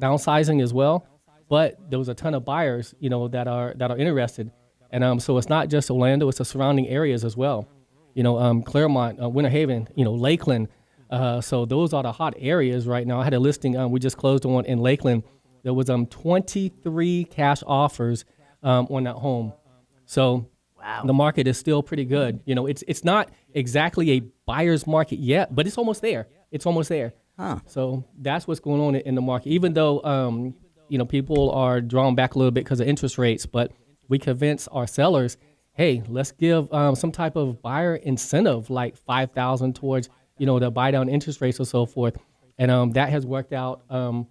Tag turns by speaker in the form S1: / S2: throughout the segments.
S1: downsizing as well, but there was a ton of buyers, that are interested, and so it's not just Orlando; it's the surrounding areas as well. Claremont, Winter Haven, Lakeland. So those are the hot areas right now. I had a listing we just closed on in Lakeland. There was 23 cash offers on that home. So
S2: Wow.
S1: the market is still pretty good. It's not exactly a buyer's market yet, but it's almost there. It's almost there.
S2: Huh.
S1: So that's what's going on in the market. Even though people are drawn back a little bit because of interest rates, but we convince our sellers, hey, let's give some type of buyer incentive, like $5,000 towards the buy down interest rates or so forth, and that has worked out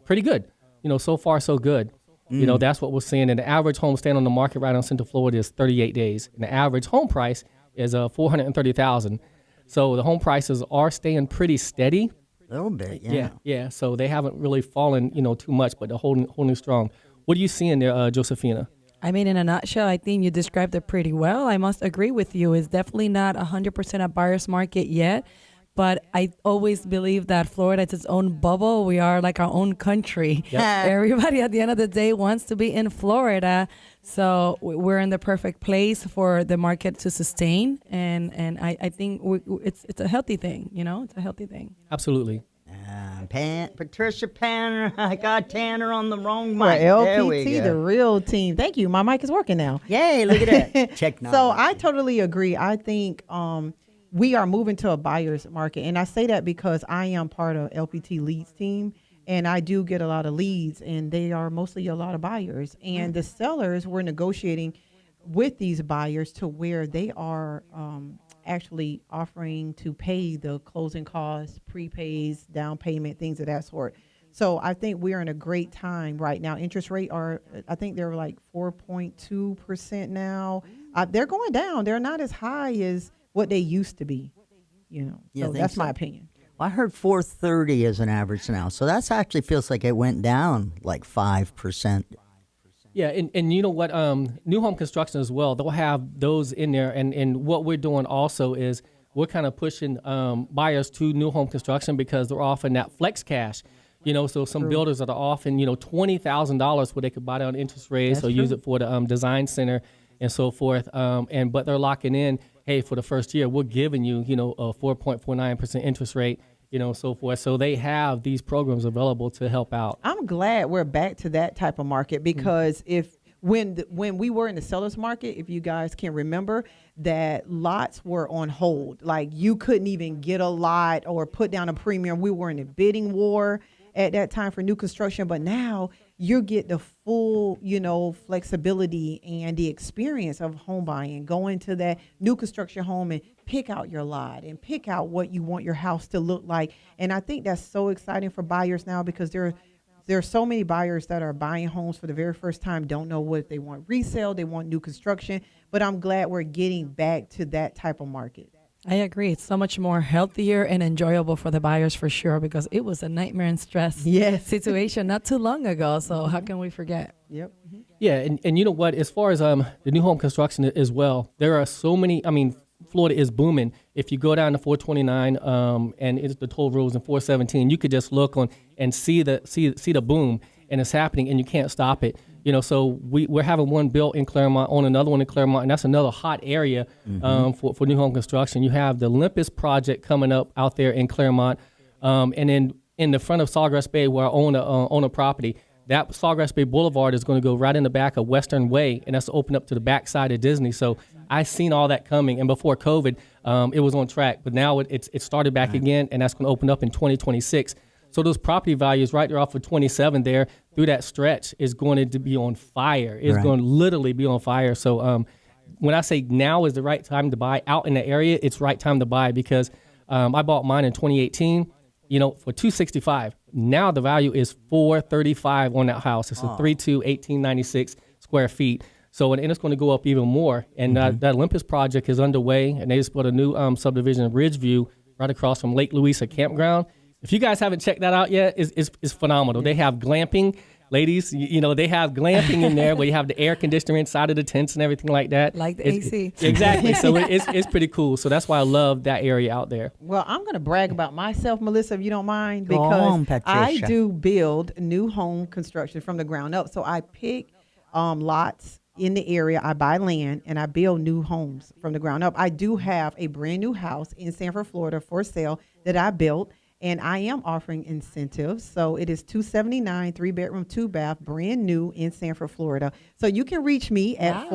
S1: pretty good. So far so good. That's what we're seeing. And the average home staying on the market right now in Central Florida is 38 days, and the average home price is $430,000. So the home prices are staying pretty steady.
S2: A little bit, yeah.
S1: Yeah. So they haven't really fallen, too much, but they're holding strong. What are you seeing there, Josephina?
S3: I mean, in a nutshell, I think you described it pretty well. I must agree with you. It's definitely not 100% a buyer's market yet, but I always believe that Florida is its own bubble. We are like our own country.
S1: Yep.
S3: Everybody at the end of the day wants to be in Florida. So we're in the perfect place for the market to sustain. And I think it's a healthy thing, It's a healthy thing.
S1: Absolutely.
S2: Patricia Panner. I got Tanner on the wrong
S4: For
S2: mic. There we
S4: LPT,
S2: go.
S4: the real team. Thank you. My mic is working now.
S2: Yay, look at that. Technology.
S4: So I totally agree. I think we are moving to a buyer's market. And I say that because I am part of LPT leads team. And I do get a lot of leads, and they are mostly a lot of buyers. And the sellers, we're negotiating with these buyers to where they are actually offering to pay the closing costs, prepays, down payment, things of that sort. So I think we're in a great time right now. Interest rate I think they're like 4.2% now. They're going down. They're not as high as what they used to be,
S2: Yeah,
S4: So that's my opinion.
S2: Well, I heard 430 is an average now. So that's actually feels like it went down like 5%.
S1: Yeah, and you know what? New home construction as well, they'll have those in there. And what we're doing also is we're kind of pushing buyers to new home construction because they're offering that flex cash. So some builders that are offering, $20,000 where they could buy down interest rates or use it for the design center and so forth. But they're locking in, hey, for the first year, we're giving you, a 4.49% interest rate, so forth. So they have these programs available to help out.
S4: I'm glad we're back to that type of market because when we were in the seller's market, if you guys can remember, that lots were on hold. Like you couldn't even get a lot or put down a premium. We were in a bidding war at that time for new construction, but now you get the full, flexibility and the experience of home buying, going to that new construction home and pick out your lot and pick out what you want your house to look like. And I think that's so exciting for buyers now because there are so many buyers that are buying homes for the very first time, don't know what they want resale, they want new construction, but I'm glad we're getting back to that type of market.
S3: I agree. It's so much more healthier and enjoyable for the buyers for sure because it was a nightmare and stress situation not too long ago. So how can we forget?
S4: Yep.
S1: Yeah, and you know what? As far as the new home construction as well, there are so many. I mean, Florida is booming. If you go down to 429 and it's the toll roads in 417, you could just look on and see the boom, and it's happening, and you can't stop it. So we're having one built in Claremont, on another one in Claremont, and that's another hot area for new home construction. You have the Olympus project coming up out there in Claremont, and then in the front of Sawgrass Bay, where I own a property, that Sawgrass Bay Boulevard is going to go right in the back of Western Way, and that's open up to the backside of Disney. So I've seen all that coming, and before COVID, it was on track, but now it started back again, and that's going to open up in 2026. So those property values right there off of 27 there through that stretch is going to be on fire. It's going to literally be on fire. So when I say now is the right time to buy out in the area, it's right time to buy because I bought mine in 2018, for $265. Now the value is $435 on that house. It's a 3.2, 1896 square feet. So and it's going to go up even more. And that Olympus project is underway, and they just put a new subdivision in Ridgeview right across from Lake Louisa Campground. If you guys haven't checked that out yet, it's phenomenal. They have glamping. ladies, they have glamping in there where you have the air conditioner inside of the tents and everything like that.
S3: Like the
S1: It's-
S3: AC.
S1: Exactly. So it's pretty cool. So that's why I love that area out there.
S4: Well, I'm going to brag about myself, Melissa, if you don't mind,
S2: Go
S4: because
S2: on,
S4: I
S2: Patricia.
S4: do build new home construction from the ground up. So I pick lots in the area. I buy land and I build new homes from the ground up. I do have a brand new house in Sanford, Florida for sale that I built, and I am offering incentives. So it is $279, 3-bedroom, 2-bath, brand new in Sanford, Florida. So you can reach me at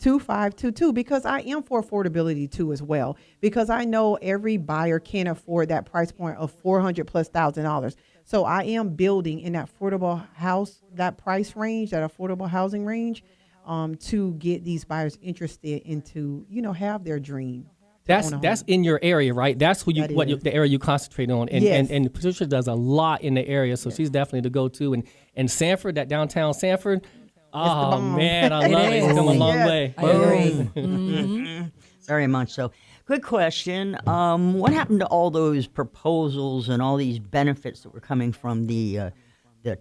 S4: 407-221-2522 because I am for affordability too as well, because I know every buyer can't afford that price point of $400,000+. So I am building in that affordable house, that price range, that affordable housing range, to get these buyers interested into, have their dream.
S1: That's in your area, right? That's who
S4: That is.
S1: the area you concentrate on. And,
S4: Yes.
S1: and Patricia does a lot in the area, so she's definitely the go-to. And Sanford, that downtown Sanford, oh
S4: bomb.
S1: man, I
S3: It
S1: love it. It's
S3: is.
S1: come a long
S4: Yes.
S1: way.
S3: I agree.
S2: Very much so. Good question. What happened to all those proposals and all these benefits that were coming from the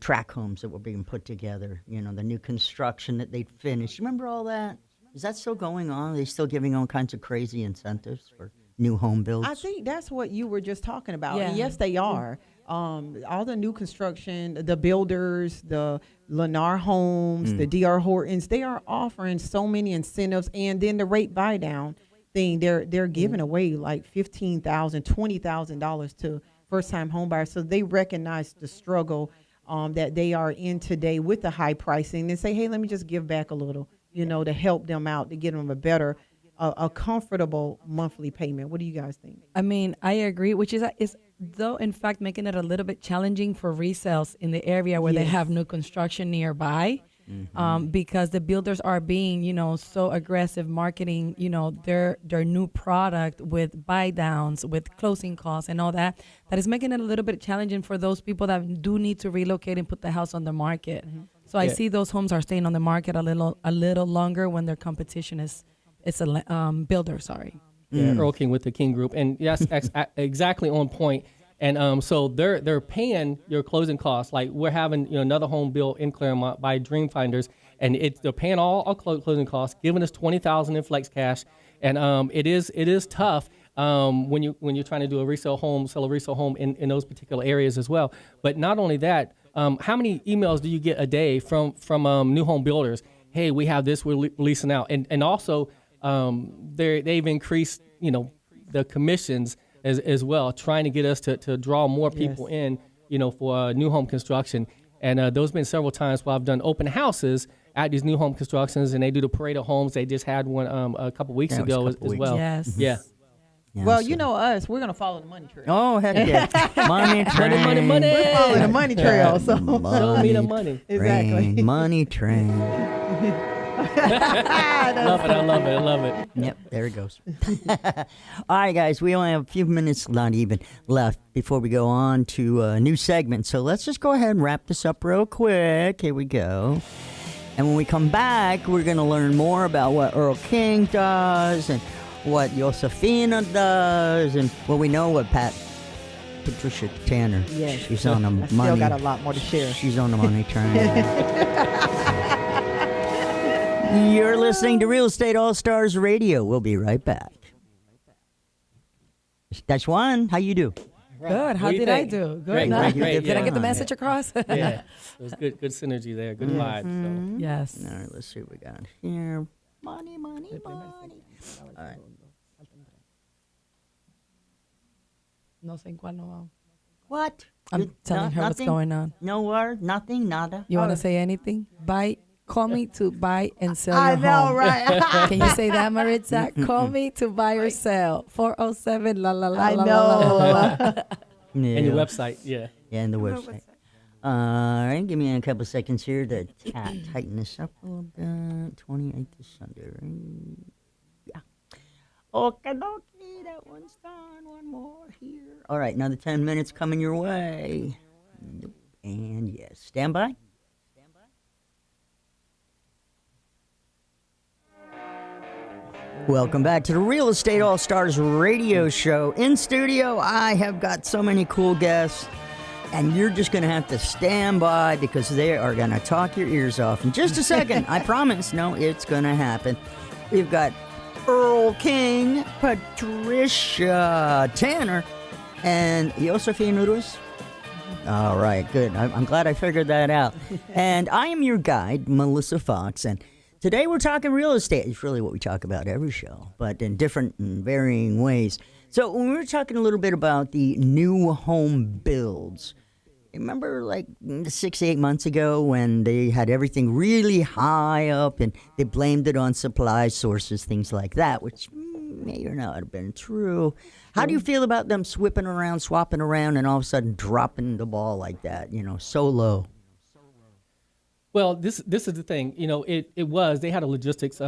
S2: track homes that were being put together? The new construction that they'd finished. Remember all that? Is that still going on? Are they still giving all kinds of crazy incentives for new home builds?
S4: I think that's what you were just talking about. And
S3: Yeah.
S4: yes, they are. All the new construction, the builders, the Lennar Homes, the DR Hortons, they are offering so many incentives. And then the rate buy down thing, they're giving away like $15,000, $20,000 to first time home buyers. So they recognize the struggle that they are in today with the high pricing and say, hey, let me just give back a little, to help them out, to get them a better, a comfortable monthly payment. What do you guys think?
S3: I mean, I agree, which is though in fact making it a little bit challenging for resales in the area where they
S4: Yes.
S3: have new construction nearby, because the builders are being, so aggressive marketing, their new product with buy downs, with closing costs and all that is making it a little bit challenging for those people that do need to relocate and put the house on the market. So I
S1: Yeah.
S3: see those homes are staying on the market a little longer when their competition is a builder. Sorry.
S1: Yeah, Earl King with the King Group, and yes, exactly on point. And so they're paying your closing costs. Like we're having another home built in Claremont by Dreamfinders, and they're paying all our closing costs, giving us $20,000 in flex cash, and it is tough when you're trying to do sell a resale home in those particular areas as well. But not only that, how many emails do you get a day from new home builders? Hey, we have this, we're leasing out, and also they've increased the commissions as well, trying to get us to draw more people in, for new home construction. And those been several times where I've done open houses at these new home constructions, and they do the parade of homes. They just had one a couple weeks
S2: Yeah, it was a
S1: ago
S2: couple
S1: as
S2: weeks.
S1: well.
S3: Yes.
S1: Yeah.
S2: Yeah,
S4: Well,
S2: so-
S4: us, we're going to follow the money trail.
S2: Oh, heck yeah. Money train.
S1: Money.
S4: We're following the money trail. So
S1: Show me the money.
S4: exactly.
S2: Train, money train.
S1: I love it.
S2: Yep, there it goes. All right, guys, we only have a few minutes, not even, left before we go on to a new segment. So let's just go ahead and wrap this up real quick. Here we go. And when we come back, we're going to learn more about what Earl King does and what Josefina does. And, well, we know what Patricia Tanner.
S4: Yes.
S2: She's on the
S4: I
S2: money.
S4: still got a lot more to share.
S2: She's on the money train. You're listening to Real Estate All Stars Radio. We'll be right back. That's one. How you do?
S3: Good. How
S1: What do you
S3: did I
S1: think?
S3: do? Good.
S1: Great,
S3: No?
S1: great,
S3: Did I get the
S2: yeah.
S3: message across?
S1: Yeah, it was good synergy there, good vibe. So.
S3: Yes.
S2: All right, let's see what we got here. Money. All right.
S3: No sé en cuál no va.
S2: What?
S3: I'm
S2: You-
S3: telling her what's
S2: nothing?
S3: going on.
S2: No word? Nothing? Nada?
S3: You want
S2: Oh.
S3: to say anything? Call me to buy and sell
S4: I
S3: your
S4: know,
S3: home.
S4: right?
S3: Can you say that, Maritza? Call me to buy or sell. 407 la la la
S4: I
S3: la la la.
S4: know.
S2: Yeah.
S1: And your website, yeah.
S2: Yeah, and the website. All right, give me a couple seconds here to tighten this up a little bit. 28th is Sunday, right? Yeah. Okay, that one's done. One more here. All right, another 10 minutes coming your way. Nope. And yes, stand by. Welcome back to the Real Estate All Stars radio show. In studio, I have got so many cool guests. And you're just going to have to stand by because they are going to talk your ears off in just a second. I promise. No, it's going to happen. We've got Earl King, Patricia Tanner, and Josephine Urus. All right, good. I'm glad I figured that out. And I am your guide, Melissa Fox, and today we're talking real estate. It's really what we talk about every show, but in different and varying ways. So when we were talking a little bit about the new home builds, remember like 6-8 months ago when they had everything really high up and they blamed it on supply sources, things like that, which may or not have been true. How do you feel about them swapping around, and all of a sudden dropping the ball like that, so low?
S1: Well, this is the thing. They had a logistics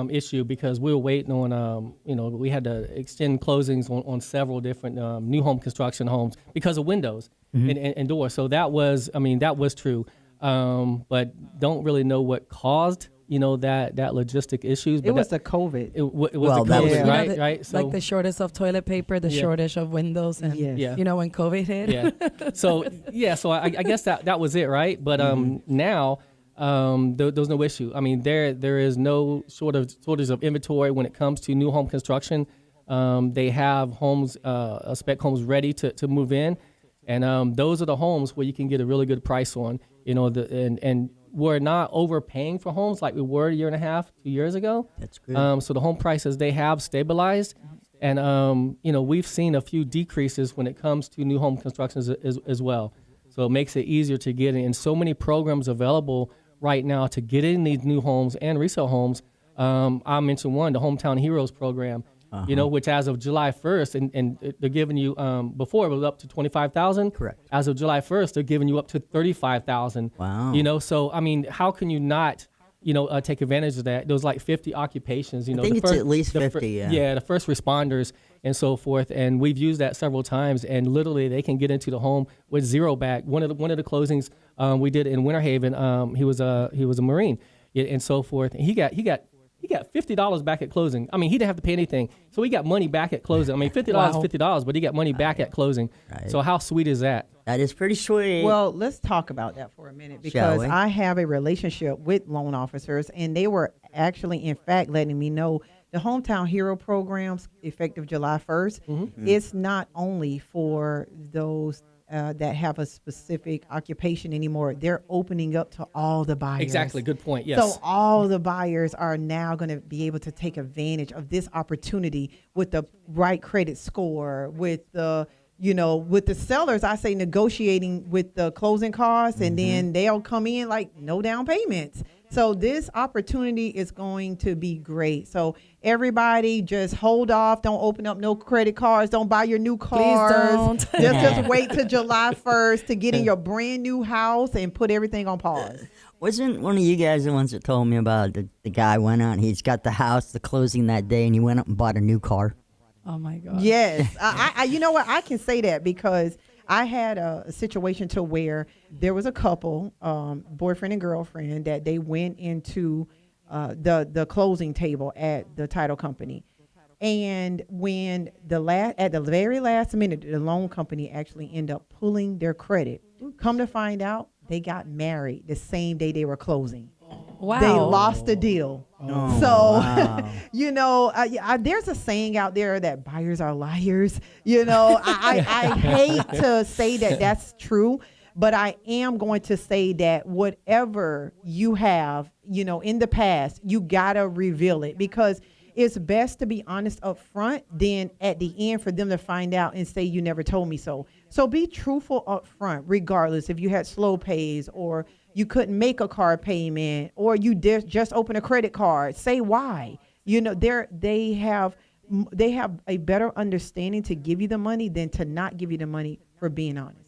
S1: issue because we were waiting on we had to extend closings on several different new home construction homes because of windows and doors. So that was true, but don't really know what caused that logistic issues. But
S4: It was the COVID.
S1: it was
S2: Well,
S1: the
S2: that was
S1: COVID,
S2: it.
S1: right? Right. So
S3: Like the shortage of toilet paper, the shortage of windows, and
S4: Yes.
S1: Yeah.
S3: when COVID hit.
S1: yeah. So I guess that was it, right? But now. There's no issue. I mean, there is no shortage of inventory when it comes to new home construction. They have homes, spec homes ready to move in, and those are the homes where you can get a really good price on. And we're not overpaying for homes like we were a year and a half, 2 years ago.
S2: That's good.
S1: So the home prices, they have stabilized, and we've seen a few decreases when it comes to new home constructions as well. So it makes it easier to get in. And so many programs available right now to get in these new homes and resale homes. I mentioned one, the Hometown Heroes program, which as of July 1st, and they're giving you, before it was up to $25,000.
S2: Correct.
S1: As of July 1st, they're giving you up to $35,000.
S2: Wow.
S1: So, I mean, how can you not, take advantage of that? There's like 50 occupations,
S2: I think it's at least 50, yeah.
S1: Yeah, the first responders and so forth. And we've used that several times, and literally they can get into the home with zero back. One of the closings we did in Winter Haven, he was a Marine, and so forth. And he got $50 back at closing. I mean, he didn't have to pay anything, so he got money back at closing. I mean, $50 is $50, but he got money back at closing.
S2: Right.
S1: So how sweet is that?
S2: That is pretty sweet.
S4: Well, let's talk about that for a minute
S2: Shall
S4: because
S2: we?
S4: I have a relationship with loan officers, and they were actually, in fact, letting me know the Hometown Hero programs effective July 1st. It's not only for those that have a specific occupation anymore. They're opening up to all the buyers.
S1: Exactly. Good point. Yes.
S4: So all the buyers are now going to be able to take advantage of this opportunity with the right credit score, with the with the sellers, I say negotiating with the closing costs, and then they'll come in like no down payments. So this opportunity is going to be great. So everybody just hold off. Don't open up no credit cards. Don't buy your new cars.
S3: don't.
S4: Just wait till July 1st to get in your brand new house and put everything on pause.
S2: Wasn't one of you guys the ones that told me about the guy went out and he's got the house, the closing that day, and he went up and bought a new car?
S3: Oh my God.
S4: Yes. I you know what? I can say that because I had a situation to where there was a couple, boyfriend and girlfriend, that they went into the closing table at the title company. And when at the very last minute, the loan company actually ended up pulling their credit. Come to find out, they got married the same day they were closing.
S3: Wow.
S4: They lost the deal.
S2: Oh,
S4: So,
S2: wow.
S4: there's a saying out there that buyers are liars. I hate to say that that's true, but I am going to say that whatever you have, in the past, you got to reveal it because it's best to be honest up front than at the end for them to find out and say, you never told me so. So be truthful up front, regardless if you had slow pays or you couldn't make a car payment or you just open a credit card. Say why. They have a better understanding to give you the money than to not give you the money for being honest.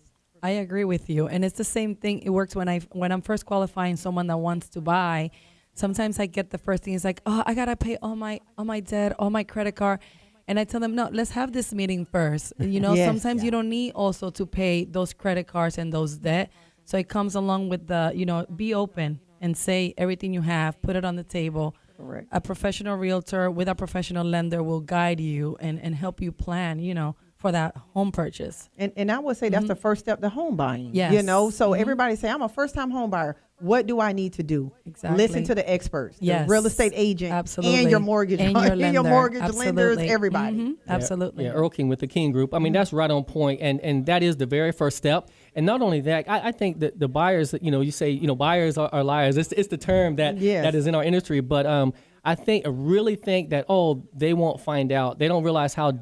S3: I agree with you, and it's the same thing. It works when I'm first qualifying someone that wants to buy. Sometimes I get the first thing is like, oh, I gotta pay all my debt, all my credit card, and I tell them, no, let's have this meeting first.
S4: Yes.
S3: Sometimes you don't need also to pay those credit cards and those debt. So it comes along with the, be open and say everything you have, put it on the table.
S4: Correct.
S3: A professional realtor with a professional lender will guide you and help you plan, for that home purchase.
S4: And I would say that's the first step to home buying.
S3: Yes.
S4: You know, so everybody say, I'm a first time home buyer. What do I need to do?
S3: Exactly.
S4: Listen to the experts,
S3: Yes.
S4: the real estate agent,
S3: Absolutely.
S4: and your mortgage,
S3: And your lender.
S4: mortgage
S3: Absolutely.
S4: lenders, everybody.
S3: Mhm. Absolutely.
S1: Yeah, Earl King with the King Group. I mean, that's right on point, and that is the very first step. And not only that, I think that the buyers, you say, buyers are liars. It's the term that
S4: Yes.
S1: that is in our industry. But I really think that they won't find out. They don't realize how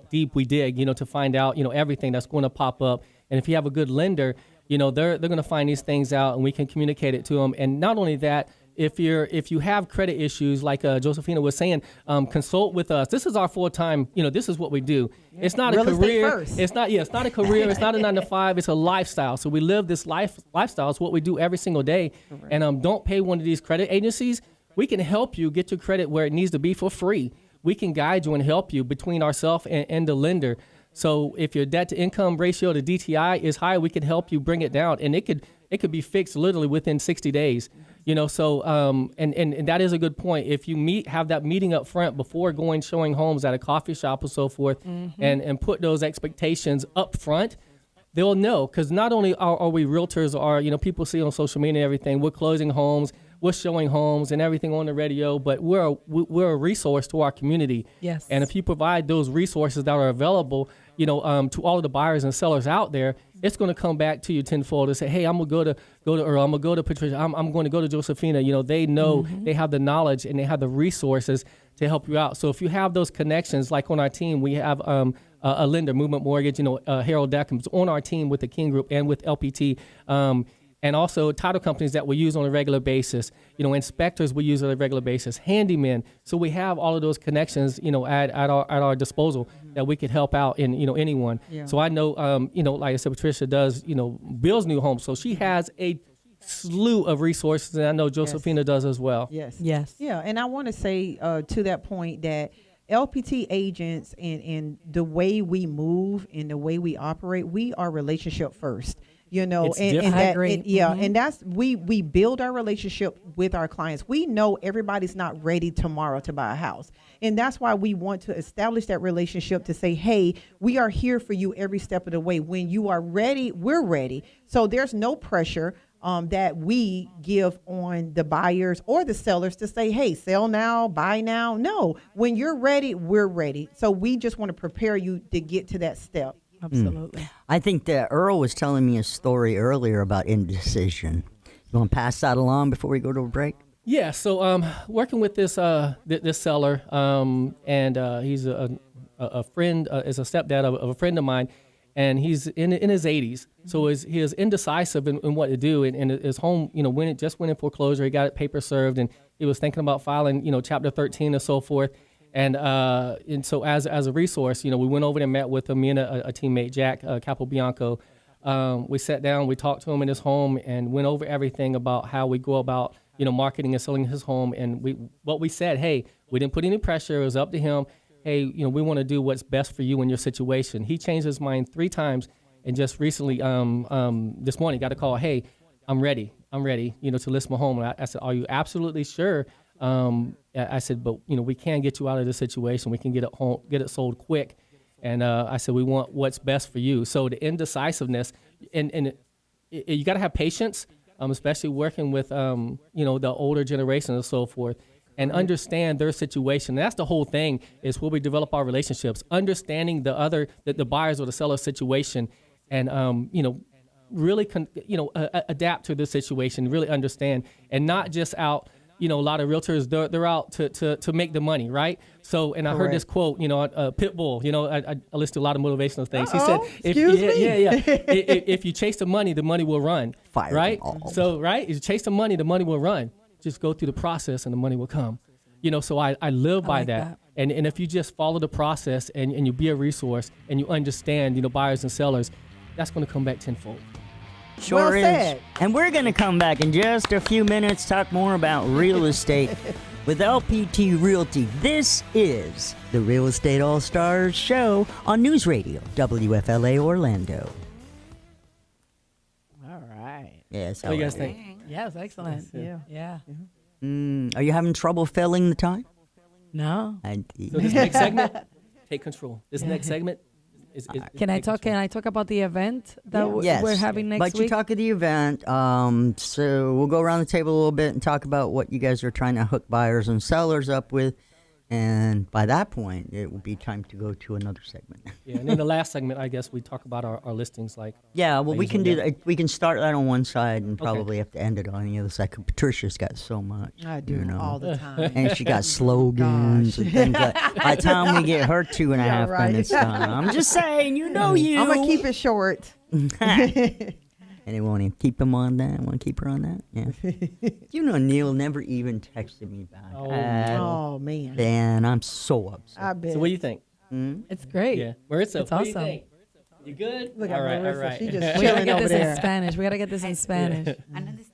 S1: deep we dig, to find out, everything that's going to pop up. And if you have a good lender, they're going to find these things out, and we can communicate it to them. And not only that, if you have credit issues, like Josephina was saying, consult with us. This is our full time. This is what we do. It's not
S4: Real
S1: a
S4: estate
S1: career.
S4: first.
S1: It's not a career. It's not a 9 to 5. It's a lifestyle. So we live this lifestyle. It's what we do every single day. Correct. And don't pay one of these credit agencies. We can help you get your credit where it needs to be for free. We can guide you and help you between ourselves and the lender. So if your debt to income ratio to DTI is high, we can help you bring it down, and it could be fixed literally within 60 days. So and that is a good point. If you have that meeting up front before showing homes at a coffee shop or so forth, and put those expectations up front, they'll know. Because not only are we realtors, people see on social media and everything, we're closing homes, we're showing homes and everything on the radio, but we're a resource to our community.
S3: Yes.
S1: And if you provide those resources that are available, to all of the buyers and sellers out there, it's going to come back to you tenfold and say, hey, I'm going to go to Earl, I'm going to go to Patricia, I'm going to go to Josephina. They know, they have the knowledge and they have the resources to help you out. So if you have those connections, like on our team, we have a lender, Movement Mortgage, Harold Deckham's on our team with the King Group and with LPT. And also title companies that we use on a regular basis, inspectors we use on a regular basis, handymen. So we have all of those connections, at our disposal that we could help out in, anyone. Yeah. So I know, like I said, Patricia does, builds new homes. So she has a slew of resources, and I know Josephina does as well.
S4: Yes.
S3: Yes.
S4: Yeah, and I want to say to that point that LPT agents and the way we move and the way we operate, we are relationship first. And
S1: different.
S3: I agree.
S4: And that's we build our relationship with our clients. We know everybody's not ready tomorrow to buy a house, and that's why we want to establish that relationship to say, hey, we are here for you every step of the way. When you are ready, we're ready. So there's no pressure that we give on the buyers or the sellers to say, hey, sell now, buy now. No, when you're ready, we're ready. So we just want to prepare you to get to that step.
S3: Absolutely.
S2: I think that Earl was telling me a story earlier about indecision. You want to pass that along before we go to a break?
S1: Yeah. So working with this this seller, and he's a friend, is a stepdad of a friend of mine, and he's in his 80s. So he is indecisive in what to do, and his home, when it just went in foreclosure, he got it paper served, and he was thinking about filing, Chapter 13 or so forth. And so as a resource, we went over and met with him, me and a teammate, Jack Capobianco. We sat down, we talked to him in his home, and went over everything about how we go about, marketing and selling his home. And we said, hey, we didn't put any pressure. It was up to him. Hey, we want to do what's best for you in your situation. He changed his mind 3 times, and just recently, this morning, got a call. Hey, I'm ready, to list my home. And I said, are you absolutely sure? I said, but we can get you out of this situation. We can get it sold quick. And I said, we want what's best for you. So the indecisiveness, and you got to have patience, especially working with the older generation and so forth, and understand their situation. And that's the whole thing, is where we develop our relationships, understanding the buyers or the seller situation, and really adapt to the situation, really understand, and not just out. A lot of realtors, they're out to make the money, right? So, and I heard this quote, Pitbull, I listen to a lot of motivational things. He said, if you chase the money will run, right? So, right, if you chase the money will run. Just go through the process and the money will come. So I live by that. And if you just follow the process and you be a resource and you understand, buyers and sellers, that's going to come back tenfold.
S2: Sure
S4: well
S2: is.
S4: said.
S2: And we're going to come back in just a few minutes, talk more about real estate with LPT Realty. This is the Real Estate All-Stars show on News Radio, WFLA Orlando.
S4: All right.
S2: Yes.
S1: What do you guys think?
S3: Yes, excellent. Yeah.
S2: Are you having trouble filling the time?
S3: No.
S1: So this next segment, take control. This next segment,
S3: Can I talk? Can I talk about the event that
S2: Yes.
S3: we're having next
S2: But
S3: week?
S2: you talk of the event. So we'll go around the table a little bit and talk about what you guys are trying to hook buyers and sellers up with. And by that point, it will be time to go to another segment.
S1: Yeah, and in the last segment, I guess we talk about our listings. Like,
S2: Yeah, well, we can do
S1: usually,
S2: that. We can start that on one side and probably have to end it on the other side. 'Cause Patricia's got so much.
S4: I do
S2: you know.
S4: all the time.
S2: And she got slogans and things like. By the time we get her 2.5
S4: right.
S2: minutes done, I'm just saying, you know you.
S4: I'm gonna keep it short.
S2: And they want to keep him on that. Want to keep her on that? Yeah. You know, Neil never even texted me back.
S1: Oh,
S4: Oh man,
S2: Dan, I'm so upset.
S4: I bet.
S1: so what do you think?
S3: It's great.
S1: Yeah, Marissa,
S3: It's
S1: what do you
S3: awesome.
S1: think? You good?
S4: Look
S1: all
S4: at
S1: right,
S4: Marissa.
S1: all right.
S4: She just
S3: We gotta
S4: chilling
S3: get
S4: over
S3: this in
S4: there.
S3: Spanish. We gotta get this in Spanish.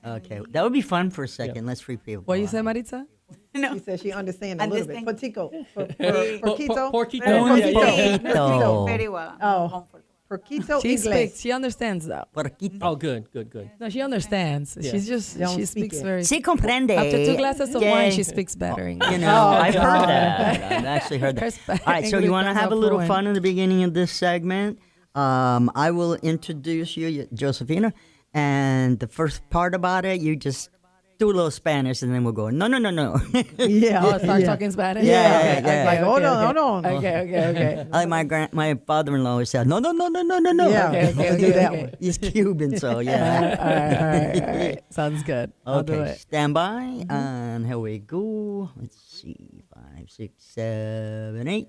S2: Okay, that would be fun for a second. Let's free people.
S3: What you
S2: out.
S3: say, Maritza?
S4: She said she understands a little bit. Porquito.
S1: Porquito.
S2: Porquito.
S5: Very well.
S4: Oh, Porquito
S3: She
S4: Inglés.
S3: speaks. She understands though.
S2: Porquito.
S1: Oh, good, good, good.
S3: No, she understands.
S1: Yeah.
S3: She's just
S4: Don't
S3: she
S4: speak
S3: speaks
S4: it.
S3: very.
S2: Si comprende.
S3: After 2 glasses of
S2: Yeah.
S3: wine, she speaks better English.
S2: You know, I've heard
S4: God.
S2: that. I've actually heard
S3: Her
S2: that. All right, so
S3: English
S2: you want to
S3: comes
S2: have a
S3: out
S2: little
S3: fluent.
S2: fun in the beginning of this segment? I will introduce you, Josefina, and the first part about it, you just do a little Spanish, and then we'll go. No.
S4: Yeah.
S3: Oh, start
S4: yeah.
S3: talking Spanish.
S2: Yeah.
S4: Like, hold on.
S3: Okay.
S2: Like my father-in-law always said, no.
S4: Yeah.
S3: Okay.
S4: Do that
S3: okay.
S4: one.
S2: He's Cuban, so yeah.
S3: All right. Sounds good. I'll do
S2: Okay,
S3: it.
S2: stand by, and here we go. Let's see, 5, 6, 7, 8.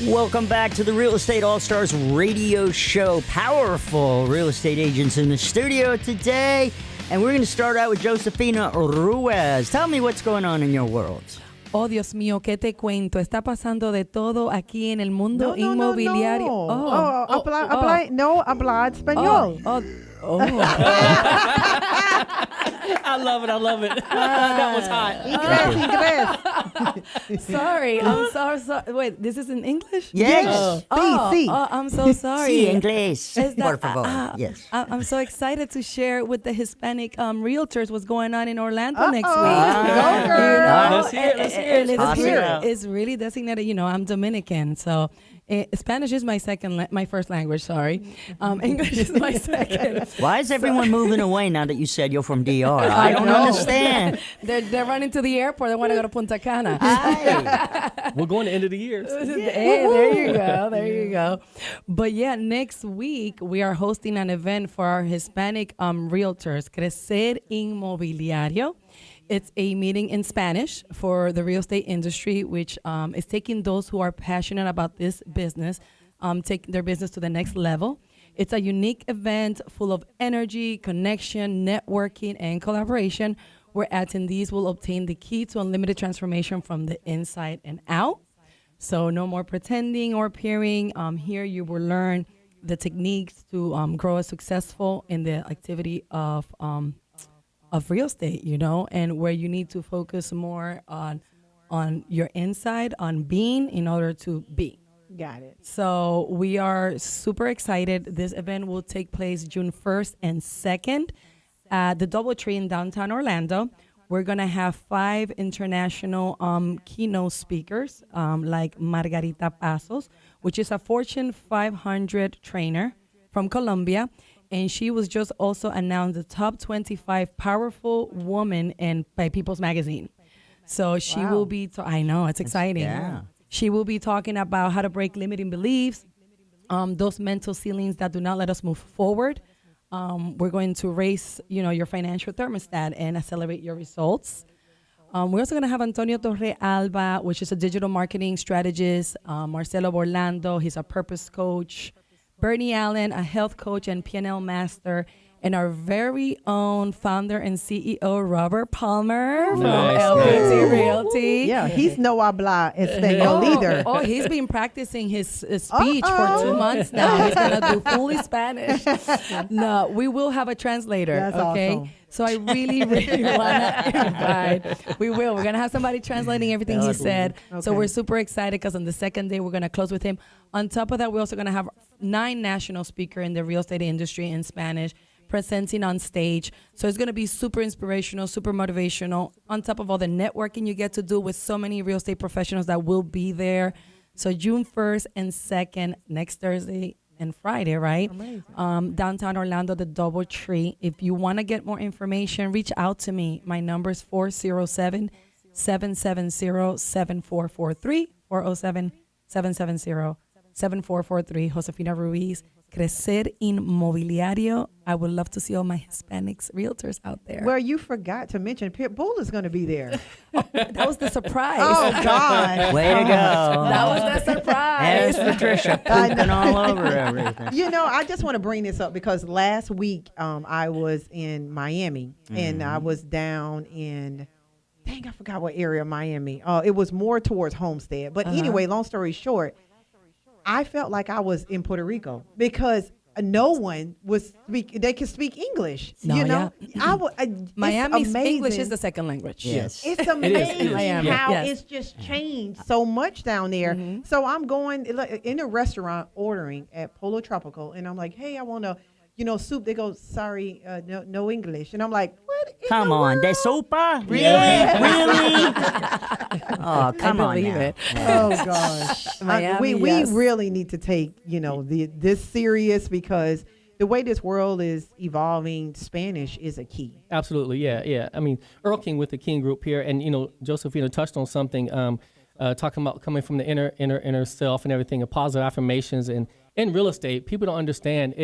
S2: Welcome back to the Real Estate All-Stars radio show. Powerful real estate agents in the studio today. And we're going to start out with Josefina Ruiz. Tell me what's going on in your world.
S3: Oh, Dios mío, ¿qué te cuento? Está pasando de todo aquí en el mundo inmobiliario.
S4: No. Habla español.
S1: I love it. That was hot.
S4: Inglés.
S3: Sorry, I'm sorry. Wait, this is in English?
S2: Yes.
S4: Sí.
S3: I'm so sorry.
S2: Sí, inglés.
S3: Is that-
S2: Por favor. Yes.
S3: I'm so excited to share with the Hispanic realtors what's going on in Orlando next week.
S4: Go, girl.
S1: Let's hear it, let's hear it.
S3: It's
S2: Let's hear
S3: really-
S2: it.
S3: It's really designated. You know, I'm Dominican, so Spanish is my my first language. Sorry, English is my second.
S2: Why is everyone moving away now that you said you're from DR? I don't
S4: know.
S2: understand.
S3: They're running to the airport. They want to go to Punta Cana.
S1: We're going to end of the year.
S3: Hey, there you go. But yeah, next week we are hosting an event for our Hispanic realtors, Crecer Inmobiliario. It's a meeting in Spanish for the real estate industry, which is taking those who are passionate about this business, take their business to the next level. It's a unique event full of energy, connection, networking, and collaboration, where attendees will obtain the key to unlimited transformation from the inside and out. So no more pretending or appearing. Here you will learn the techniques to grow a successful in the activity of real estate, you know, and where you need to focus more on your inside, on being in order to be.
S4: Got it.
S3: So we are super excited. This event will take place June 1st and 2nd at the DoubleTree in downtown Orlando. We're going to have 5 international keynote speakers like Margarita Pasos, which is a Fortune 500 trainer from Colombia. And she was just also announced the top 25 powerful woman by People's Magazine. So she will be, I know, it's exciting.
S2: yeah.
S3: She will be talking about how to break limiting beliefs, those mental ceilings that do not let us move forward. We're going to raise, your financial thermostat and accelerate your results. We're also going to have Antonio Torre Alba, which is a digital marketing strategist, Marcelo Orlando, he's a purpose coach, Bernie Allen, a health coach and P&L master, and our very own founder and CEO, Robert Palmer from
S1: Nice,
S3: LPT
S1: nice.
S3: Realty.
S4: Yeah, he's no habla español either.
S3: Oh, he's been practicing his speech for 2 months now. He's going to do fully Spanish. No, we will have a translator,
S4: That's
S3: okay?
S4: awesome.
S3: So I really, really want to invite. We will. We're going to have somebody translating everything he said. So
S4: Okay.
S3: we're super excited because on the second day, we're going to close with him. On top of that, we're also going to have 9 national speakers in the real estate industry in Spanish, presenting on stage. So it's going to be super inspirational, super motivational, on top of all the networking you get to do with so many real estate professionals that will be there. So June 1st and 2nd, next Thursday and Friday, right? Downtown Orlando, the Doubletree. If you want to get more information, reach out to me. My number is 407-770-7443, 407-770-7443. Josefina Ruiz, Crecer Inmobiliario. I would love to see all my Hispanics realtors out there.
S4: Well, you forgot to mention Pitbull is going to be there.
S3: That was the surprise.
S4: Oh, God.
S2: Way to go.
S3: That was the surprise.
S2: There's Patricia pooping all over everything.
S4: You know, I just want to bring this up because last week I was in Miami and I was down in, dang, I forgot what area of Miami. It was more towards Homestead. But anyway, long story short, I felt like I was in Puerto Rico because no one was they could speak English.
S3: No,
S4: you know,
S3: Miami's English is the second language.
S2: Yes.
S4: It's amazing
S3: Miami.
S4: how
S3: Yes.
S4: it's just changed so much down there. So I'm going in a restaurant ordering at Polo Tropical, and I'm like, hey, I want a, soup. They go, sorry, no English, and I'm like, what?
S2: Come on, de sopa? Really?
S4: Yeah.
S2: Really? Oh, come on
S3: believe
S2: now.
S3: it.
S4: Oh gosh,
S3: Miami,
S4: we
S3: yes.
S4: really need to take this serious because the way this world is evolving, Spanish is a key.
S1: Absolutely, yeah. I mean, Earl King with the King Group here, and Josephina touched on something, talking about coming from the inner self and everything, and positive affirmations, and in real estate, people don't understand.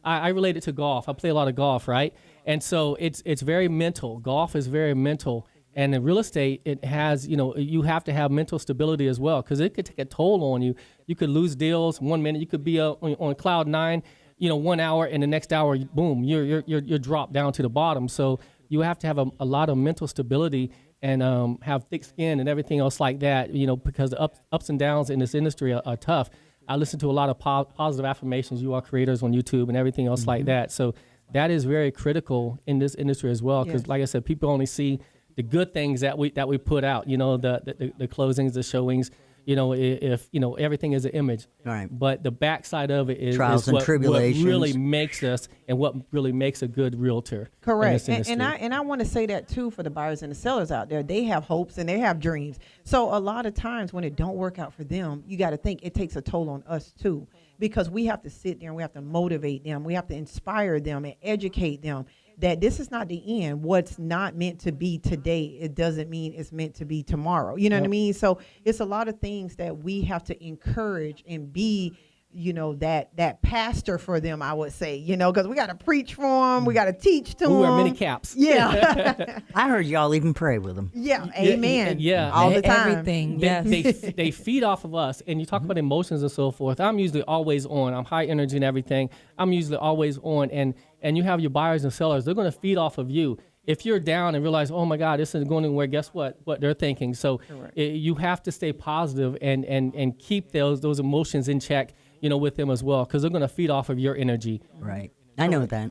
S1: I relate it to golf. I play a lot of golf, right? And so it's very mental. Golf is very mental. And in real estate, it has, you have to have mental stability as well, because it could take a toll on you. You could lose deals 1 minute. You could be on cloud nine, 1 hour, and the next hour, boom, you're dropped down to the bottom. So you have to have a lot of mental stability and have thick skin and everything else like that, because the ups and downs in this industry are tough. I listen to a lot of positive affirmations. You are creators on YouTube and everything else like that. So that is very critical in this industry as well, because like I said, people only see the good things that we put out, the closings, the showings, if everything is an image.
S2: Right.
S1: But the backside of it is
S2: Trials and
S1: what
S2: tribulations.
S1: really makes us and what really makes a good realtor.
S4: Correct.
S1: In this
S4: And
S1: industry.
S4: I want to say that too for the buyers and the sellers out there. They have hopes and they have dreams. So a lot of times when it don't work out for them, you got to think it takes a toll on us too, because we have to sit there and we have to motivate them. We have to inspire them and educate them that this is not the end. What's not meant to be today, it doesn't mean it's meant to be tomorrow. You know what I mean? So it's a lot of things that we have to encourage and be, that pastor for them, I would say, because we got to preach for them. We got to teach to them.
S1: We wear many caps.
S4: Yeah.
S2: I heard y'all even pray with them.
S4: Yeah. Amen.
S1: Yeah.
S4: All the time.
S3: Everything.
S1: They,
S3: Yes.
S1: they feed off of us, and you talk about emotions and so forth. I'm usually always on. I'm high energy and everything. I'm usually always on, and you have your buyers and sellers. They're going to feed off of you. If you're down and realize, oh my God, this isn't going anywhere, guess what they're thinking. So you have to stay positive and keep those emotions in check, with them as well, because they're going to feed off of your energy.
S2: Right. I know that.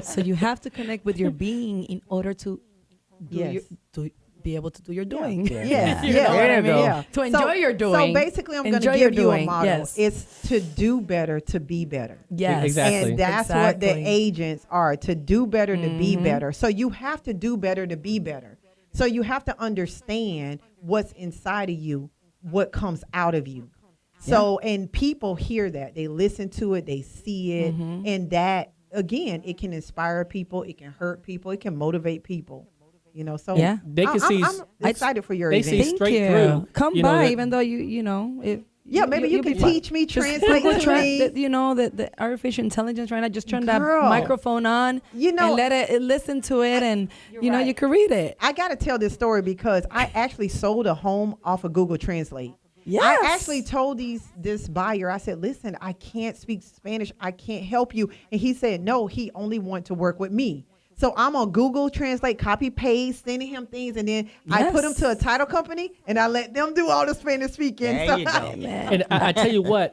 S3: So you have to connect with your being in order to to be able to do your doing.
S4: Yes.
S3: You know what
S2: There
S3: I
S2: you
S3: mean?
S2: go.
S4: Yeah.
S3: To enjoy your
S4: So
S3: doing.
S4: basically, I'm going to
S3: Enjoy your
S4: give you a
S3: doing.
S4: model.
S3: Yes.
S4: It's to do better, to be better.
S3: Yes.
S1: Exactly.
S4: And that's what the
S3: Exactly.
S4: agents are, to do better, to be better. So you have to do better to be better. So you have to understand what's inside of you, what comes out of you. So, and people hear that, they listen to it, they see it. And that, again, it can inspire people, it can hurt people, it can motivate people. So
S3: Yeah.
S1: They can see.
S4: I'm excited for your
S1: they
S4: event.
S1: see
S3: Thank
S1: straight
S3: you.
S1: through,
S3: Come
S1: you know,
S3: by,
S1: that-
S3: even though if
S4: Yeah, maybe you
S3: you'll
S4: can
S3: be fine.
S4: teach me,
S3: Just
S4: translate
S3: Google
S4: to me.
S3: the artificial intelligence right now. Just turn that
S4: Girl.
S3: microphone on, and let it listen to it, and you
S4: right.
S3: can read it.
S4: I got to tell this story because I actually sold a home off of Google Translate.
S3: Yes.
S4: I actually told this buyer, I said, listen, I can't speak Spanish. I can't help you. And he said, no, he only wants to work with me. So I'm on Google Translate, copy, paste, sending him things. And then I put him to a title company and I let them do all the Spanish speaking.
S2: There you go.
S1: And I tell you what,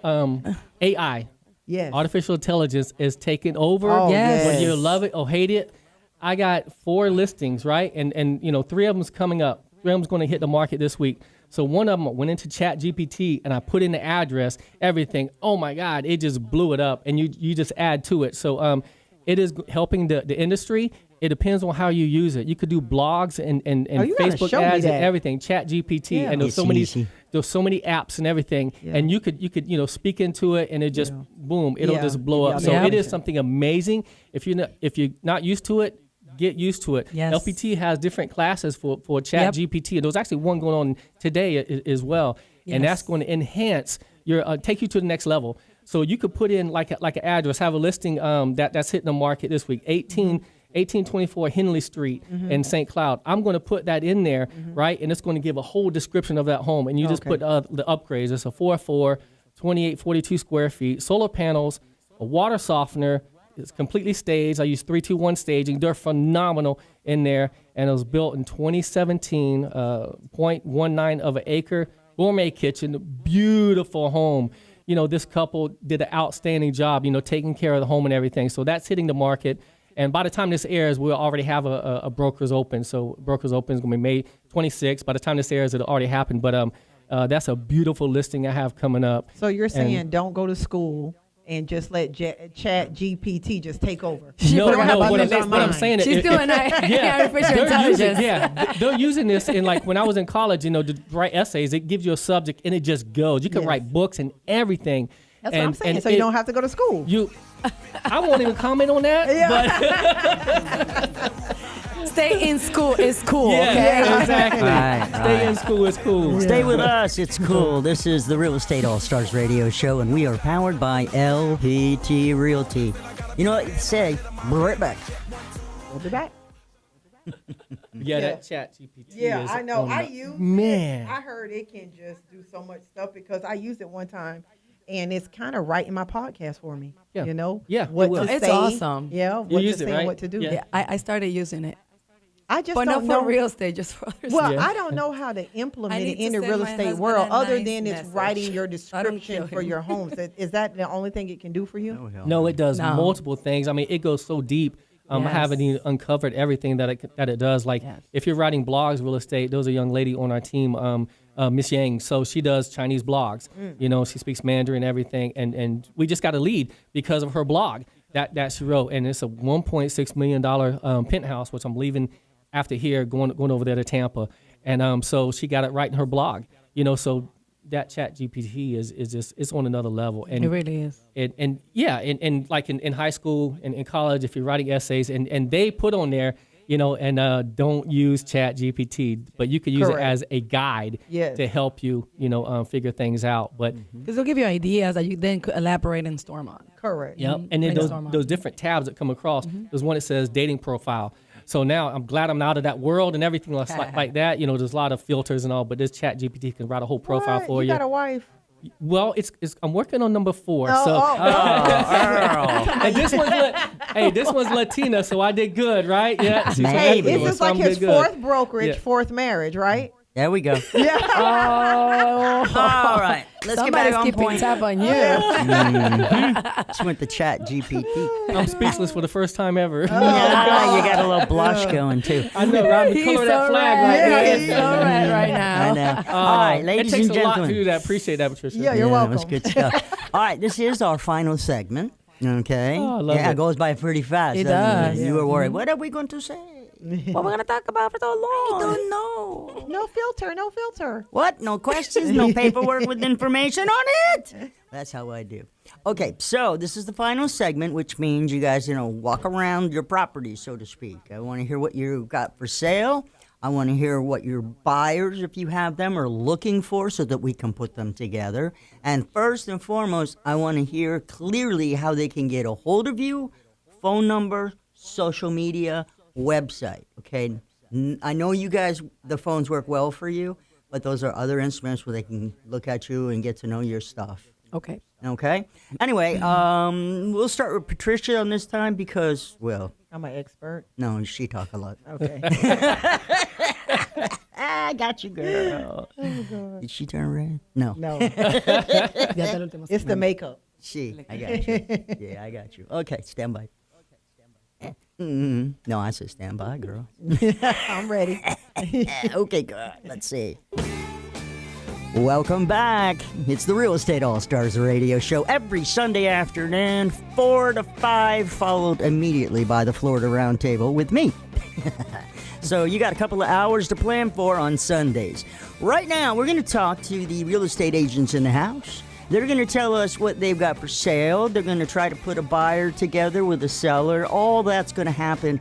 S1: AI,
S4: Yes.
S1: artificial intelligence, is taking over.
S4: Oh,
S3: Yes.
S1: Whether you love it or hate it. I got 4 listings, right? And 3 of them's coming up. 3 of them's going to hit the market this week. So one of them went into Chat GPT and I put in the address, everything. Oh my God, it just blew it up, and you just add to it. So it is helping the industry. It depends on how you use it. You could do blogs and
S4: you gotta
S1: Facebook
S4: show me
S1: ads and
S4: that.
S1: everything. Chat GPT,
S4: Yeah.
S1: and
S2: It's easy.
S1: there's so many apps and everything,
S4: Yeah.
S1: and you could speak into it, and it just boom, it'll
S4: Yeah.
S1: just blow
S4: Yeah.
S1: up. So
S3: Yeah.
S1: it is something amazing. If you're not used to it, get used to it.
S3: Yes.
S1: LPT has different classes for Chat GPT. There's actually one going on today as well, and that's
S3: Yes.
S1: going to enhance your take you to the next level. So you could put in like an address, have a listing that's hitting the market this week, 1824 Henley Street in St. Cloud. I'm going to put that in there, right? And it's going to give a whole description of that home. And you just put the upgrades. It's a 404, 2842 square feet, solar panels, a water softener. It's completely staged. I use 321 staging. They're phenomenal in there. And it was built in 2017, 0.19 of an acre, gourmet kitchen, beautiful home. This couple did an outstanding job, taking care of the home and everything. So that's hitting the market. And by the time this airs, we'll already have a Brokers Open. So Brokers Open is going to be May 26th. By the time this airs, it'll already happen. But that's a beautiful listing I have coming up.
S4: So you're saying don't go to school and just let Chat GPT just take over.
S1: No,
S4: We don't have
S1: what
S4: others on
S1: I'm
S4: mind.
S1: saying is,
S3: She's doing artificial intelligence.
S1: they're using this in, like, when I was in college, to write essays, it gives you a subject and it just goes. You can
S4: Yes.
S1: write books and everything.
S4: That's what I'm saying. So you don't have to go to school.
S1: I won't even comment on that.
S3: Stay in school is cool.
S1: But
S3: Okay.
S1: exactly.
S2: Right,
S1: Stay in school is cool.
S2: Stay with us. It's cool. This is the Real Estate All Stars radio show, and we are powered by LPT Realty. You know what you say? Be right back.
S4: We'll be back.
S1: Yeah, that Chat GPT.
S4: Yeah,
S1: is
S4: I know.
S1: on
S4: I
S1: the-
S4: use
S1: Man.
S4: it. I heard it can just do so much stuff because I used it one time, and it's kind of writing my podcast for me.
S1: Yeah.
S4: what
S1: Yeah, it
S4: to
S1: will.
S3: It's
S4: say.
S3: awesome.
S4: Yeah,
S1: You
S4: what to
S1: use it,
S4: say
S1: right?
S4: and what to do.
S1: Yeah.
S3: Yeah, I started using it,
S4: I just
S3: but
S4: don't
S3: not for
S4: know.
S3: real estate, just for other
S4: Well,
S3: stuff.
S1: Yeah.
S4: I don't know how to implement
S3: I
S4: it
S3: need to
S4: in the
S3: send
S4: real
S3: my
S4: estate
S3: husband
S4: world,
S3: a
S4: other
S3: nice
S4: than it's
S3: message.
S4: writing your
S3: I don't
S4: description
S3: kill
S4: for
S3: him.
S4: your homes. Is that the only thing it can do for you?
S1: No, it does
S3: No.
S1: multiple things. I mean, it goes so deep. I haven't
S3: Yes.
S1: even uncovered everything that it does. Like,
S3: Yes.
S1: if you're writing blogs, real estate, there's a young lady on our team, Miss Yang. So she does Chinese blogs. She speaks Mandarin and everything. And we just got a lead because of her blog that she wrote. And it's a $1.6 million penthouse, which I'm leaving after here, going over there to Tampa. And so she got it right in her blog. So that Chat GPT is just, it's on another level. And
S3: It really is.
S1: and like in high school and in college, if you're writing essays, and they put on there, don't use Chat GPT, but you could use
S4: Correct.
S1: it as a guide
S4: Yes.
S1: to help you, figure things out. But
S3: Because it'll give you ideas that you then could elaborate and storm on.
S4: Correct.
S1: yep, and then
S3: Brainstorm on.
S1: those different tabs that come across, there's one that says dating profile. So now I'm glad I'm out of that world and everything else like that. There's a lot of filters and all, but this Chat GPT can write a whole profile
S4: What?
S1: for
S4: you
S1: you.
S4: got a wife?
S1: Well, it's I'm working on number 4.
S4: Oh,
S1: so
S4: oh.
S1: and this one's Latina, so I did good, right? Yeah. She's from
S2: Maybe.
S1: Ecuador,
S4: This is
S1: so
S4: like
S1: I'm
S4: his
S1: did good.
S4: fourth brokerage,
S1: Yeah.
S4: fourth marriage, right?
S2: There we go.
S4: Yeah.
S2: All right. Let's
S3: Somebody's
S2: get back on
S3: keeping
S2: point.
S3: tab on you.
S2: Just went to Chat GPT.
S1: I'm speechless for the first time ever.
S2: Yeah, you got a little blush going too.
S1: I know, right? The
S3: He's
S1: color of that
S3: so
S1: flag
S3: red.
S1: right
S3: Yeah,
S1: there.
S3: he's so red right now.
S2: I know. All right, ladies
S1: it takes
S2: and
S1: a lot to
S2: gentlemen.
S1: do that. Appreciate that, Patricia.
S4: Yeah, you're
S2: Yeah,
S4: welcome.
S2: that's good stuff. All right, this is our final segment. Okay.
S1: Oh, I love
S2: yeah,
S1: it.
S2: it goes by pretty fast.
S3: It
S2: doesn't
S3: does.
S2: You were worried. What are we going to say?
S3: What we're gonna talk about for so long?
S2: I don't know.
S4: No filter, no filter.
S2: What? No questions? No paperwork with information on it? That's how I do. Okay, so this is the final segment, which means you guys, walk around your property, so to speak. I want to hear what you got for sale. I want to hear what your buyers, if you have them, are looking for so that we can put them together. And first and foremost, I want to hear clearly how they can get a hold of you, phone number, social media, website, okay? I know you guys, the phones work well for you, but those are other instruments where they can look at you and get to know your stuff.
S3: Okay.
S2: Okay? Anyway, we'll start with Patricia on this time because, well,
S4: I'm an expert.
S2: no, she talk a lot.
S4: Okay.
S2: I got you, girl. Did she turn red? No.
S4: No,
S3: Ya te lo último.
S4: it's the makeup.
S2: I got you. Yeah, I got you. Okay, stand by. No, I said stand by, girl.
S4: I'm ready.
S2: Okay, good. Let's see. Welcome back. It's the Real Estate All-Stars radio show every Sunday afternoon, 4 to 5, followed immediately by the Florida Roundtable with me. So you got a couple of hours to plan for on Sundays. Right now, we're going to talk to the real estate agents in the house. They're going to tell us what they've got for sale. They're going to try to put a buyer together with a seller. All that's going to happen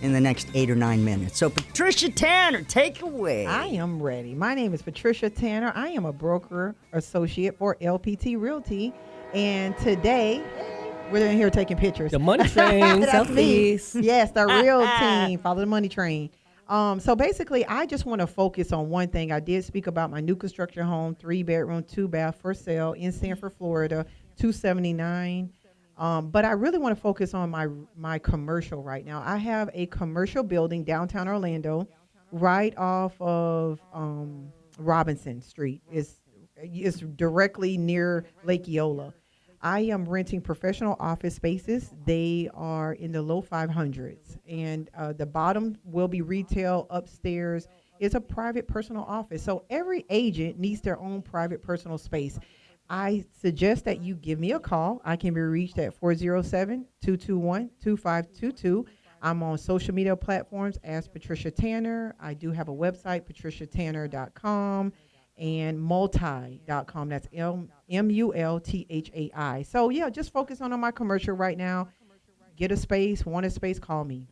S2: in the next 8 or 9 minutes. So, Patricia Tanner, take away.
S4: I am ready. My name is Patricia Tanner. I am a broker associate for LPT Realty. And today, we're in here taking pictures.
S1: The money train.
S4: That's me.
S3: Selfies.
S4: Yes, the real team. Follow the money train. So basically, I just want to focus on one thing. I did speak about my new construction home, 3-bedroom, 2-bath for sale in Sanford, Florida, $279. But I really want to focus on my commercial right now. I have a commercial building downtown Orlando, right off of Robinson Street. It's directly near Lake Eola. I am renting professional office spaces. They are in the low 500s, and the bottom will be retail. Upstairs is a private personal office. So every agent needs their own private personal space. I suggest that you give me a call. I can be reached at 407-221-2522. I'm on social media platforms as Patricia Tanner. I do have a website, patriciatanner.com, and multi.com. That's MULTHAI. So, yeah, just focus on my commercial right now. Get a space, want a space, call me.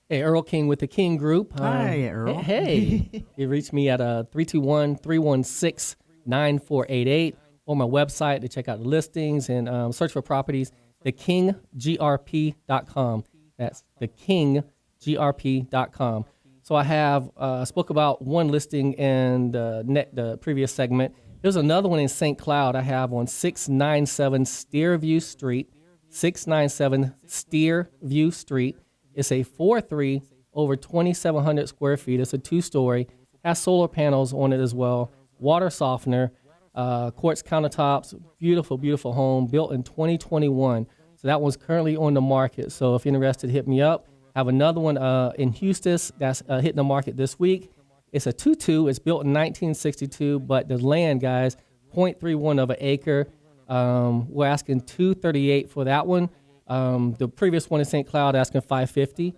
S1: Hey, Earl King with the King Group.
S2: Hi, Earl.
S1: Hey. You reach me at 321-316-9488 or my website to check out the listings and search for properties, thekinggrp.com. That's thekinggrp.com. So I have spoke about one listing in the previous segment. There's another one in St. Cloud I have on 697 Steerview Street. 697 Steerview Street. It's a 4.3 over 2,700 square feet. It's a 2-story. Has solar panels on it as well. Water softener, quartz countertops. Beautiful, beautiful home built in 2021. So that one's currently on the market. So if you're interested, hit me up. I have another one in Houston that's hitting the market this week. It's a 2.2. It's built in 1962, but the land, guys, 0.31 of an acre. We're asking $238 for that one. The previous one in St. Cloud asking $550.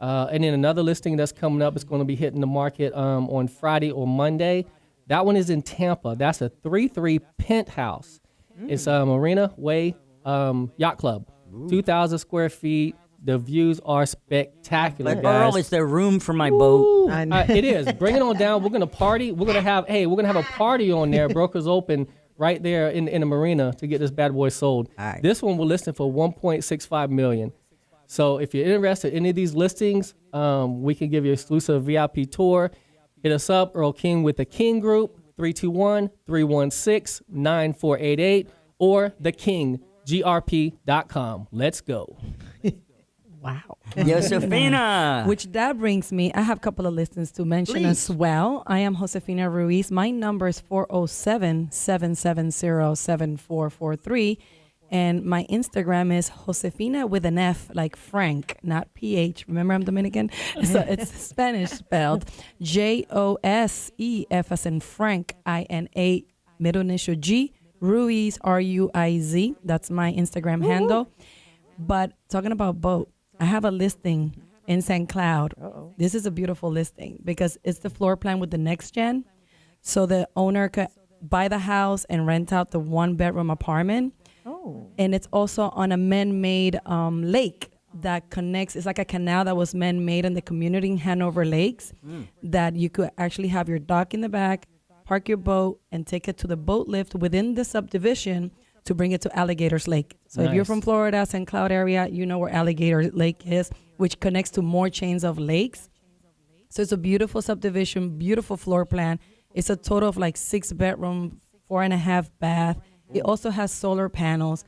S1: And then another listing that's coming up is going to be hitting the market on Friday or Monday. That one is in Tampa. That's a 3.3 penthouse. It's Marina Way Yacht Club, 2,000 square feet. The views are spectacular,
S2: But
S1: guys.
S2: Earl, is there room for my boat?
S1: It is. Bring it on down. We're gonna party. We're gonna have a party on there. Brokers open right there in the marina to get this bad boy sold.
S2: All right.
S1: This one we're listing for $1.65 million. So if you're interested in any of these listings, we can give you an exclusive VIP tour. Hit us up, Earl King with the King Group, 321-316-9488, or thekinggrp.com. Let's go.
S3: Wow.
S2: Josefina.
S3: Which that brings me, I have a couple of listings to mention as well. I am Josefina Ruiz. My number is 407-770-7443. And my Instagram is Josefina with an F, like Frank, not PH. Remember, I'm Dominican? So it's Spanish spelled Josef as in Frank, INA, middle initial G, Ruiz, RUIZ. That's my Instagram handle. But talking about boat, I have a listing in St. Cloud.
S4: Uh-oh.
S3: This is a beautiful listing because it's the floor plan with the next gen. So the owner could buy the house and rent out the 1-bedroom apartment.
S4: Oh.
S3: And it's also on a man-made lake that connects. It's like a canal that was man-made in the community in Hanover Lakes that you could actually have your dock in the back, park your boat, and take it to the boat lift within the subdivision to bring it to Alligators Lake. So if you're
S1: Nice.
S3: from Florida, St. Cloud area, you know where Alligator Lake is, which connects to more chains of lakes. So it's a beautiful subdivision, beautiful floor plan. It's a total of like 6-bedroom, 4.5 bath. It also has solar panels.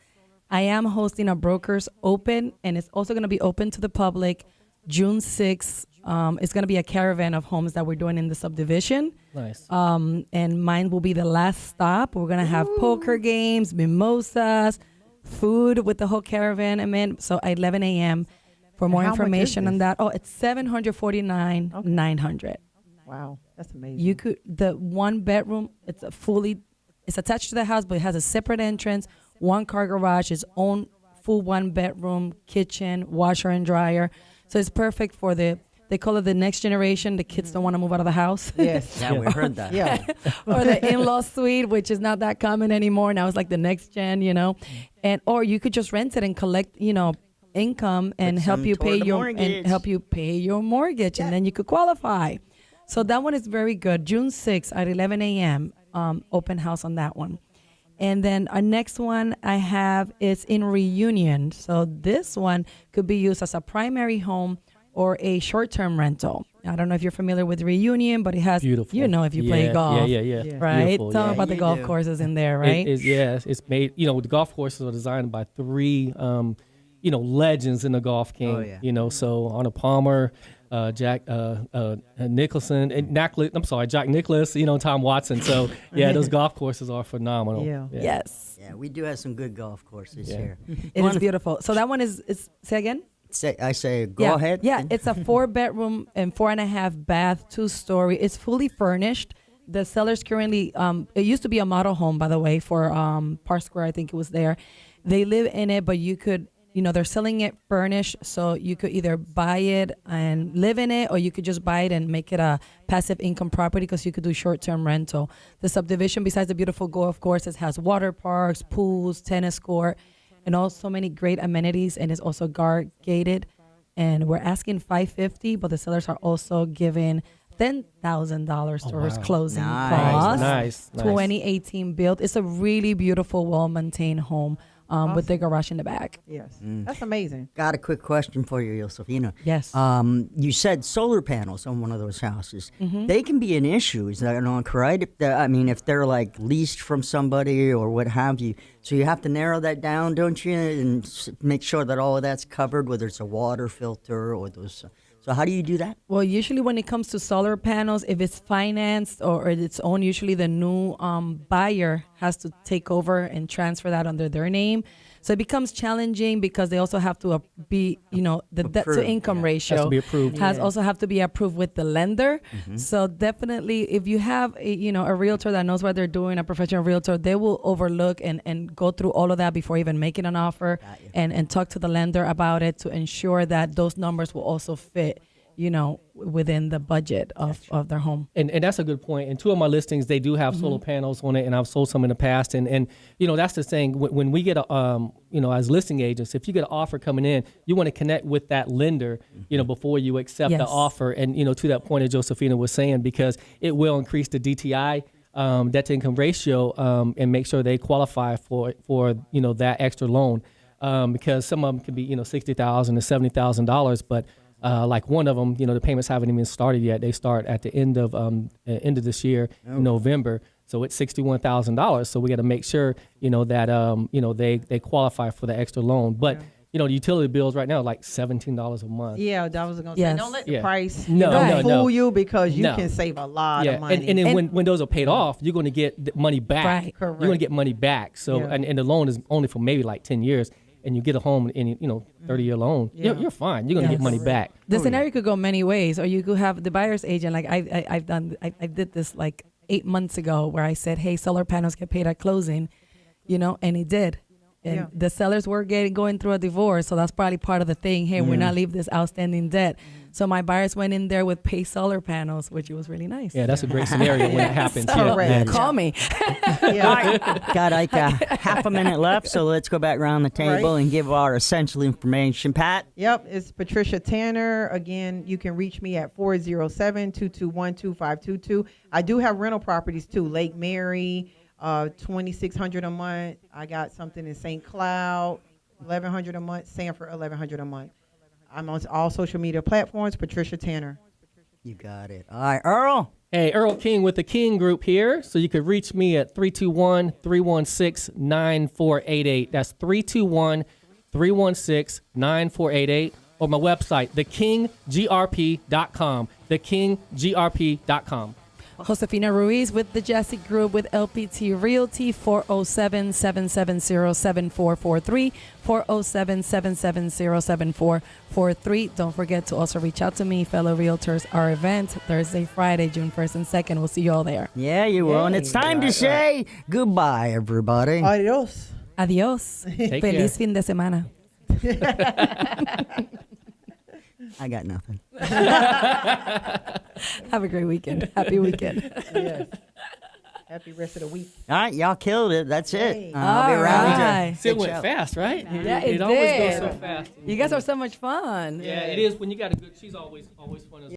S3: I am hosting a Brokers Open, and it's also going to be open to the public June 6th. It's going to be a caravan of homes that we're doing in the subdivision.
S1: Nice.
S3: And mine will be the last stop. We're going to have poker games, mimosas, food with the whole caravan. So at 11 a.m. For more
S4: how much is
S3: information on
S4: this?
S3: that. Oh, it's $749,900.
S4: Wow, that's amazing.
S3: You could the 1 bedroom. It's attached to the house, but it has a separate entrance, 1 car garage, its own full 1 bedroom, kitchen, washer and dryer. So it's perfect for they call it the next generation. The kids don't want to move out of the house.
S4: Yes.
S2: Yeah, we heard that.
S4: Yeah.
S3: Or the in-law suite, which is not that common anymore. Now it's like the next gen, and or you could just rent it and collect, income and
S2: Put
S3: help
S2: some
S3: you
S2: toward
S3: pay
S2: the
S3: your mortgage, and then you could qualify. So that one is very good. June 6th at 11 a.m. Open house on that one. And then our next one I have is in Reunion. So this one could be used as a primary home or a short-term rental. I don't know if you're familiar with Reunion, but it has,
S1: Beautiful.
S3: if you play golf.
S1: Yeah.
S3: Right?
S1: Beautiful,
S3: Tell
S1: yeah.
S3: me about the
S2: You
S3: golf
S2: do.
S3: courses in there, right?
S1: It's made, the golf courses are designed by three, legends in the golf game.
S2: Oh, yeah.
S1: So Arnold Palmer, Jack Nicholson, and Jack Nicklaus, Tom Watson. So, yeah, those golf courses are phenomenal.
S4: Yeah.
S3: Yes.
S2: Yeah, we do have some good golf courses
S1: Yeah.
S2: here.
S3: It is beautiful. So that one is say again?
S2: I say, go ahead.
S3: Yeah, it's a 4 bedroom and 4.5 bath, 2-story. It's fully furnished. The seller's currently, it used to be a model home, by the way, for Park Square. I think it was there. They live in it, but you could, they're selling it furnished. So you could either buy it and live in it, or you could just buy it and make it a passive income property, because you could do short-term rental. The subdivision, besides the beautiful golf courses, has water parks, pools, tennis court, and also many great amenities, and it's also guard gated. And we're asking $550, but the sellers are also giving $10,000 towards
S1: wow.
S3: closing
S2: Nice.
S3: costs.
S1: Nice.
S3: 2018 built. It's a really beautiful, well-maintained home with the garage in the back.
S4: Yes. That's amazing.
S2: Got a quick question for you, Josefina.
S3: Yes.
S2: You said solar panels on one of those houses.
S3: Mm-hmm.
S2: They can be an issue. Is that not correct? If they're like leased from somebody or what have you. So you have to narrow that down, don't you? And make sure that all of that's covered, whether it's a water filter or those. So how do you do that?
S3: Well, usually when it comes to solar panels, if it's financed or it's owned, usually the new buyer has to take over and transfer that under their name. So it becomes challenging because they also have to be, the debt to
S2: Approved,
S3: income
S2: yeah.
S3: ratio
S1: Has to be approved.
S3: has also have to be approved with the lender. So definitely, if you have a realtor that knows what they're doing, a professional realtor, they will overlook and go through all of that before even making an offer, and talk to the lender about it to ensure that those numbers will also fit, within the budget of their home.
S1: And that's a good point. And two of my listings, they do have solar panels on it, and I've sold some in the past. And that's the thing. When we get as listing agents, if you get an offer coming in, you want to connect with that lender, before you accept the
S3: Yes.
S1: offer. And to that point that Josefina was saying, because it will increase the DTI, debt to income ratio, and make sure they qualify for that extra loan, because some of them can be $60,000 to $70,000, but like one of them, the payments haven't even started yet. They start at the end of this year, November. So it's $61,000. So we got to make sure, that they qualify for the extra loan. But the utility bills right now are like $17 a month.
S4: Yeah, that was going to
S3: Yes.
S4: say. Don't let the
S1: Yeah.
S4: price
S1: No,
S3: no,
S4: fool
S1: no.
S4: you, because you
S1: No.
S4: can save a lot
S1: Yeah,
S4: of money.
S1: and then
S3: And-
S1: when those are paid off, you're going to get the money back.
S3: Right.
S1: You're going to get money back. So
S4: Yeah.
S1: and the loan is only for maybe like 10 years, and you get a home in 30-year loan.
S4: Yeah.
S1: You're fine. You're going to
S3: Yes.
S1: get money back.
S3: The scenario could go many ways, or you could have the buyer's agent. Like I did this like 8 months ago, where I said, "Hey, solar panels get paid at closing," and he did. And
S4: Yeah.
S3: the sellers were going through a divorce, so that's probably part of the thing. Hey, we're not leave this outstanding debt. So my buyers went in there with pay solar panels, which was really nice.
S1: Yeah, that's a great scenario when it happens.
S3: So,
S1: Yeah.
S4: Correct.
S3: call me.
S4: Yeah.
S2: Got like half a minute left, so let's go back around the table
S4: Right.
S2: and give our essential information. Pat?
S4: Yep, it's Patricia Tanner. Again, you can reach me at 407-221-2522. I do have rental properties too. Lake Mary, $2,600 a month. I got something in St. Cloud, $1,100 a month. Sanford, $1,100 a month. I'm on all social media platforms. Patricia Tanner.
S2: You got it. All right, Earl?
S1: Hey, Earl King with the King Group here. So you could reach me at 321-316-9488. That's 321-316-9488. Or my website, thekinggrp.com. Thekinggrp.com.
S3: Josefina Ruiz with the Jesse Group with LPT Realty, 407-770-7443, 407-770-7443. Don't forget to also reach out to me, fellow realtors. Our event, Thursday, Friday, June 1st and 2nd. We'll see you all there.
S2: Yeah, you will. And it's time to say goodbye, everybody.
S4: Adios.
S3: Adios.
S1: Take
S3: Feliz
S1: care.
S3: fin de semana.
S2: I got nothing.
S3: Have a great weekend. Happy weekend.
S4: Yes. Happy rest of the week.
S2: All right, y'all killed it. That's it.
S4: Hey.
S2: I'll be
S3: All
S2: around
S3: right.
S2: to
S1: It went fast, right?
S3: Yeah, it
S1: always
S3: did.
S1: goes so fast.
S3: You guys are so much fun.
S1: Yeah, it is when you got a good. She's always fun as